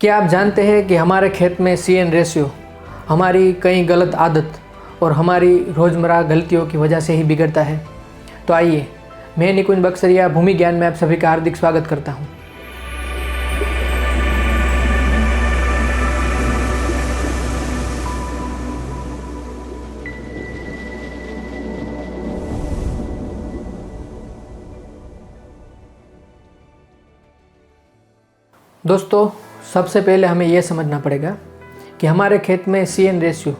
क्या आप जानते हैं कि हमारे खेत में CN रेशियो हमारी कई गलत आदत और हमारी रोज़मर्रा गलतियों की वजह से ही बिगड़ता है। तो आइए, मैं निकुंज बक्सरिया भूमि ज्ञान में आप सभी का हार्दिक स्वागत करता हूँ। दोस्तों, सबसे पहले हमें यह समझना पड़ेगा कि हमारे खेत में CN रेशियो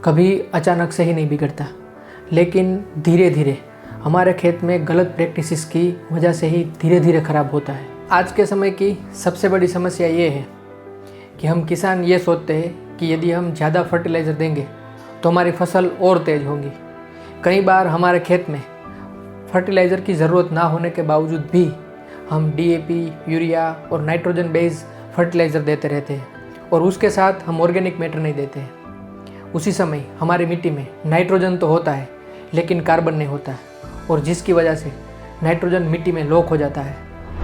कभी अचानक से ही नहीं बिगड़ता, लेकिन धीरे धीरे हमारे खेत में गलत प्रैक्टिसेस की वजह से ही धीरे धीरे ख़राब होता है। आज के समय की सबसे बड़ी समस्या ये है कि हम किसान ये सोचते हैं कि यदि हम ज़्यादा फर्टिलाइज़र देंगे तो हमारी फसल और तेज़ होगी। कई बार हमारे खेत में फर्टिलाइज़र की ज़रूरत ना होने के बावजूद भी हम DAP, यूरिया और नाइट्रोजन बेस्ड फर्टिलाइज़र देते रहते हैं और उसके साथ हम ऑर्गेनिक मैटर नहीं देते हैं। उसी समय हमारी मिट्टी में नाइट्रोजन तो होता है लेकिन कार्बन नहीं होता है, और जिसकी वजह से नाइट्रोजन मिट्टी में लॉक हो जाता है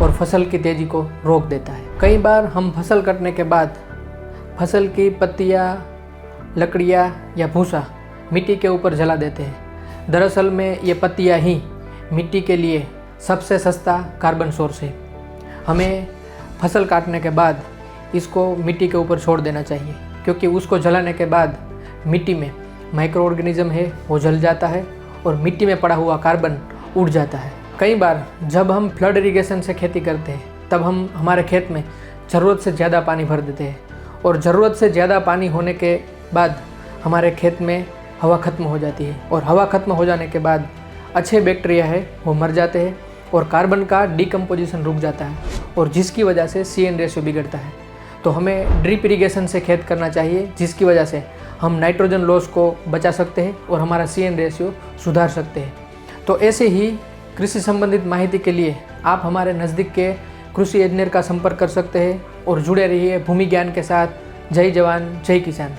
और फसल की तेज़ी को रोक देता है। कई बार हम फसल कटने के बाद फसल की पत्तियाँ, लकड़ियाँ या भूसा मिट्टी के ऊपर जला देते हैं। दरअसल में ये पत्तियाँ ही मिट्टी के लिए सबसे सस्ता कार्बन सोर्स है। हमें फसल काटने के बाद इसको मिट्टी के ऊपर छोड़ देना चाहिए, क्योंकि उसको जलाने के बाद मिट्टी में माइक्रो ऑर्गेनिज्म है वो जल जाता है और मिट्टी में पड़ा हुआ कार्बन उड़ जाता है। कई बार जब हम फ्लड इरिगेशन से खेती करते हैं तब हम हमारे खेत में ज़रूरत से ज़्यादा पानी भर देते हैं, और ज़रूरत से ज़्यादा पानी होने के बाद हमारे खेत में हवा ख़त्म हो जाती है, और हवा ख़त्म हो जाने के बाद अच्छे बैक्टीरिया है वो मर जाते हैं और कार्बन का डिकम्पोजिशन रुक जाता है, और जिसकी वजह से CN रेशियो बिगड़ता है। तो हमें ड्रिप इरिगेशन से खेत करना चाहिए, जिसकी वजह से हम नाइट्रोजन लॉस को बचा सकते हैं और हमारा CN रेशियो सुधार सकते हैं। तो ऐसे ही कृषि संबंधित माहिती के लिए आप हमारे नज़दीक के कृषि इंजीनियर का संपर्क कर सकते हैं और जुड़े रहिए भूमि ज्ञान के साथ। जय जवान, जय किसान।